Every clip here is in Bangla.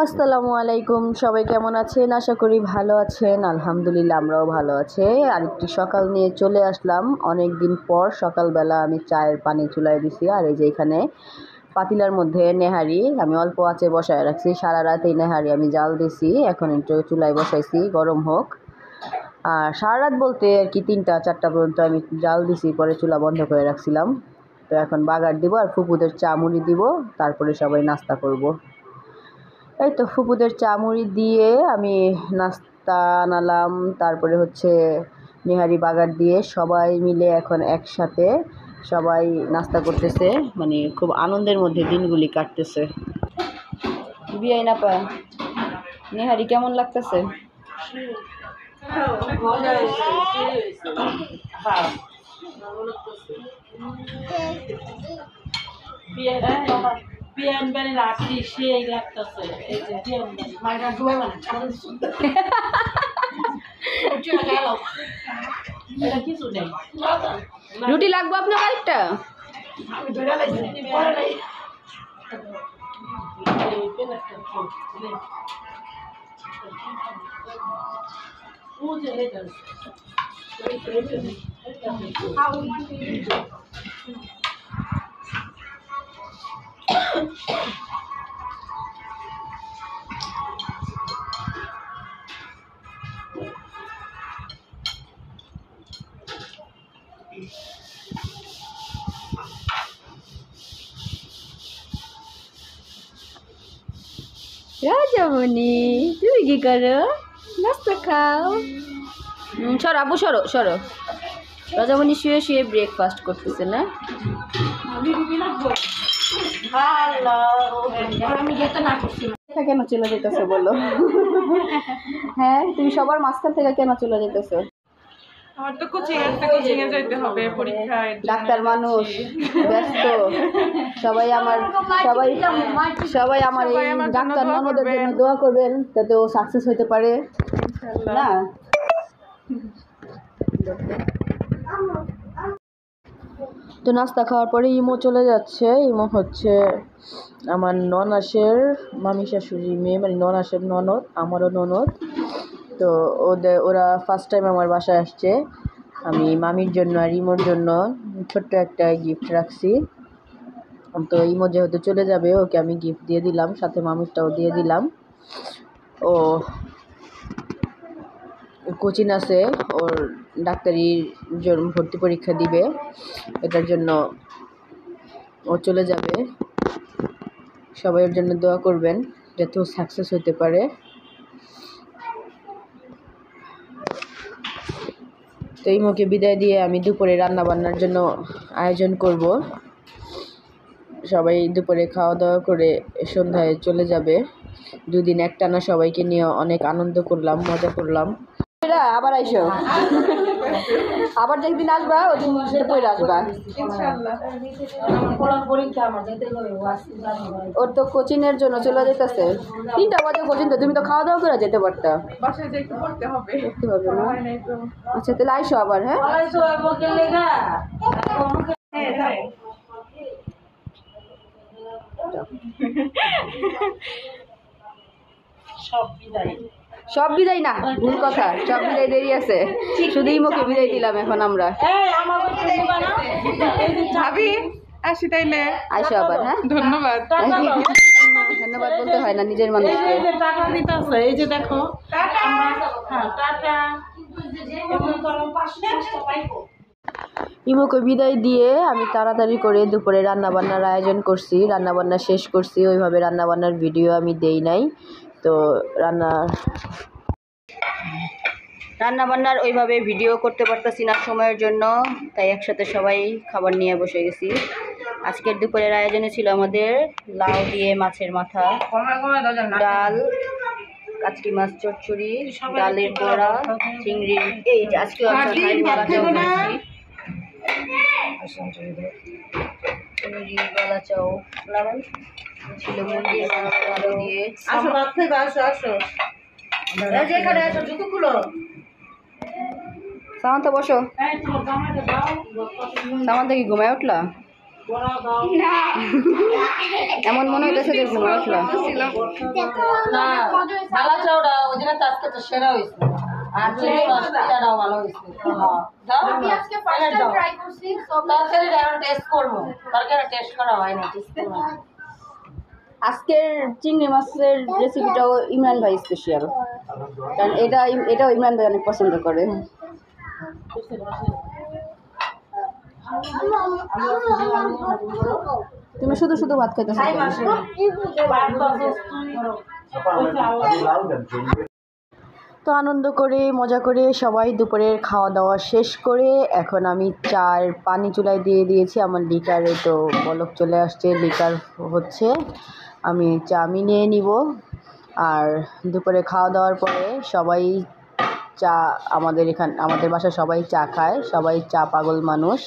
আসসালামু আলাইকুম, সবাই কেমন আছেন? আশা করি ভালো আছেন। আলহামদুলিল্লাহ আমরাও ভালো আছি। আরেকটি সকাল নিয়ে চলে আসলাম। অনেক দিন পর সকালবেলা আমি চায়ের পানি চুলায় দিছি। আর এই যে এখানে পাতিলার মধ্যে নেহারি আমি অল্প আঁচে বসায় রাখছি। সারা রাত এই নেহারি আমি জাল দিছি, এখন একটু চুলায় বসাইছি গরম হোক। আর সারা রাত বলতে আর কি 3টা-4টা পর্যন্ত আমি জাল দিছি, পরে চুলা বন্ধ করে রাখছিলাম। তো এখন বাগার দিব আর ফুপুদের চা মুড়ি দিব, তারপরে সবাই নাস্তা করব। এই তো ফুপুদের চা মুড়ি দিয়ে আমি নাস্তা আনালাম, তারপরে হচ্ছে নেহারি বাগার দিয়ে সবাই মিলে এখন একসাথে সবাই নাস্তা করতেছে। মানে খুব আনন্দের মধ্যে দিনগুলি কাটতেছে। বিয়াই না পায় নেহারি কেমন লাগতেছে? বিয়ান বাড়ি রাখি সেই লাগতেছে। এই যে বিয়ান মাইরা ডুবে মানে এটা কিছু নেই। রুটি লাগবে আপনার আরেকটা? আমি ধরে লাইছি পরে নাই। রাজামণি, তুমি কি করো? নাস্তা খাও। সরো আবু, সরো সরো। রাজামণি শুয়ে শুয়ে ব্রেকফাস্ট করতেছে না? কেন চলে যেতেছো বলো? হ্যাঁ, তুমি সবার মাঝখান থেকে কেন চলে যেতেছো? আমার তো কোচিং এ যাইতে হবে, পরীক্ষায়। ডাক্তার মানুষ, ব্যস্ত। সবাই আমার এই ডাক্তার ননদের জন্য দোয়া করবেন, যাতে ও সাকসেস হতে পারে। না তো নাস্তা খাওয়ার পরে ইমো চলে যাচ্ছে। ইমো হচ্ছে আমার ননাসের মামি শাশুড়ি মেয়ে, মানে ননাসের ননদ, আমারও ননদ। তো ওরা ফার্স্ট টাইম আমার বাসায় আসছে। আমি মামির জন্য আর ইমোর জন্য ছোট্ট একটা গিফট রাখছি। তো ইমো যেহেতু চলে যাবে, ওকে আমি গিফট দিয়ে দিলাম, সাথে মামিরটাও দিয়ে দিলাম। ও কোচিং আছে, ওর ডাক্তারির জন্য ভর্তি পরীক্ষা দিবে, এটার জন্য ও চলে যাবে। সবাই ওর জন্য দোয়া করবেন যাতে ও সাকসেস হতে পারে। তো ইমোকে বিদায় দিয়ে আমি দুপুরে রান্না বান্নার জন্য আয়োজন করব। সবাই দুপুরে খাওয়া দাওয়া করে সন্ধ্যায় চলে যাবে। দুদিন একটানা সবাইকে নিয়ে অনেক আনন্দ করলাম, মজা করলাম। আবার আইসো, আবার যেদিন আসবা ওদিন পরে আসবা ওর তো কোচিংয়ের জন্য চলে যেতেছে। 3টা বাজে কোচিং, তো তুমি তো খাওয়া দাওয়া করে যেতে পারতা। পড়তে হবে না? আচ্ছা তাহলে আইসো আবার। হ্যাঁ, সব বিদায় না, ভুল কথা, সব বিদায় দেরি আছে, শুধু ইমোকে বিদায় দিলাম এখন আমরা। ভাবি আসি তাইলে, আইসো আবার। হ্যাঁ, ধন্যবাদ। ধন্যবাদ বলতে হয় না নিজের মানুষকে। টাকা দিতে আছে, এই যে দেখো ইমোকে বিদায় দিয়ে আমি তাড়াতাড়ি করে দুপুরে রান্নাবান্নার আয়োজন করছি, রান্নাবান্না শেষ করছি। ওইভাবে রান্নাবান্নার ভিডিও আমি দেই নাই। তো রান্নাবান্নার ওইভাবে ভিডিও করতে পারতেছি না সময়ের জন্য, তাই একসাথে সবাই খাবার নিয়ে বসে গেছি। আজকের দুপুরের আয়োজনে ছিল আমাদের লাউ দিয়ে মাছের মাথা, ডাল, কাচকি মাছ চচ্চড়ি, ডালের বড়া, চিংড়ি, এই যে আজকে চিংড়ির গলা চাও ছিল, মুরগির মাংস দিয়ে। সামান্তা বসো। সামান্তা কি ঘুমায় উঠলা? এমন মনে হইতেছে যে ঘুমাইছিলাম না ভালো চাওড়া ওই দিনে তো আজকে তো সেরা হয়েছে আর চিনি মাছটাও ভালো হয়েছে দাও তরকারি টেস্ট করবো তরকারি টেস্ট করা হয় না টেস্ট করবো আজকের চিংড়ি মাছের রেসিপিটাও ইমরান ভাই স্পেশাল, কারণ এটাও ইমরান ভাই অনেক পছন্দ করে। তুমি শুধু শুধু ভাত খাইতেছো। তো আনন্দ করে মজা করে সবাই দুপুরের খাওয়া দাওয়া শেষ করে এখন আমি চার পানি চুলায় দিয়ে দিয়েছি। আমার লিকারে তো বলক চলে আসছে, লিকার হচ্ছে, আমি চা নিয়ে নিব। আর দুপুরে খাওয়া দাওয়ার পরে সবাই চা, আমাদের বাসায় সবাই চা খায়, সবাই চা পাগল মানুষ।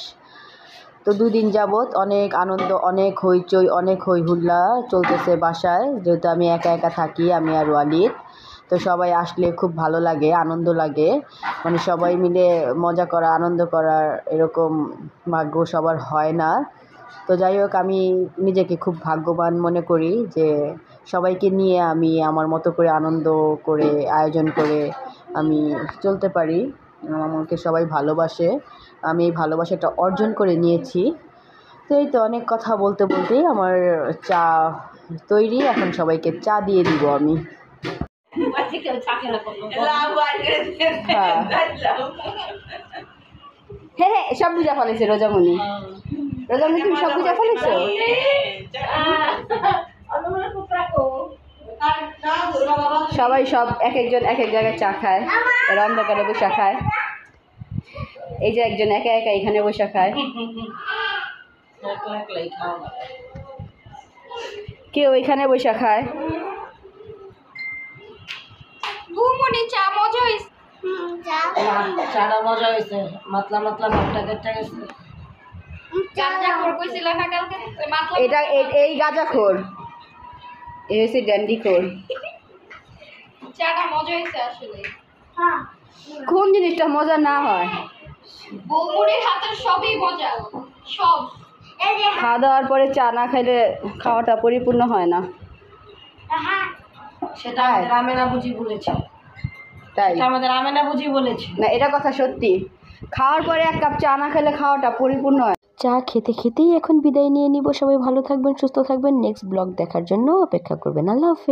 তো 2 দিন যাবৎ অনেক আনন্দ, অনেক হইচই, অনেক হই হুল্লা চলতেছে বাসায়, যেহেতু আমি একা একা থাকি, আমি আর ওয়ালিদ। তো সবাই আসলে খুব ভালো লাগে, আনন্দ লাগে, মানে সবাই মিলে মজা করা, আনন্দ করার এরকম ভাগ্য সবার হয় না। তো যাই হোক, আমি নিজেকে খুব ভাগ্যবান মনে করি যে সবাইকে নিয়ে আমি আমার মতো করে আনন্দ করে আয়োজন করে আমি চলতে পারি। আমাকে সবাই ভালোবাসে, আমি এই ভালোবাসাটা অর্জন করে নিয়েছি। তো এই তো অনেক কথা বলতে বলতেই আমার চা তৈরি, এখন সবাইকে চা দিয়ে দিব আমি। হ্যাঁ, সব বুঝা ফেলেছে রোজামণি। রোজামণি, তুমি সব বুঝা ফেলেছো? সবাই একজন এক এক জায়গায় চা খায়, এরা অন্ধকারে বসে খায়। এই যে একজন একা একা এখানে বসে খায়, কেউ এখানে বসে খায়। চাটা মজা হয়েছে, মাতলা মাতলা ভাতটা কেটে গেছে। এটা এই গাঁজাখোর, এই হচ্ছে ড্যান্ডিখোর। চাটা মজা হয়েছে আসলে। কোন জিনিসটা মজা না হয়? বৌমুড়ির হাতের সবই মজা, সব। খাওয়া দাওয়ার পরে চা না খাইলে খাওয়াটা পরিপূর্ণ হয় না। সেটা আমাদের আমেনা বুঝি বলেছে, তাই আমাদের আমেনা বুঝি বলেছে না, এটা কথা সত্যি। খাওয়ার পরে 1 কাপ চা না খেলে খাওয়াটা পরিপূর্ণ হয়। চা খেতে খেতেই এখন বিদায় নিয়ে নিব। সবাই ভালো থাকবেন, সুস্থ থাকবেন। নেক্সট ব্লগ দেখার জন্য অপেক্ষা করবেন। আল্লাহ হাফেজ।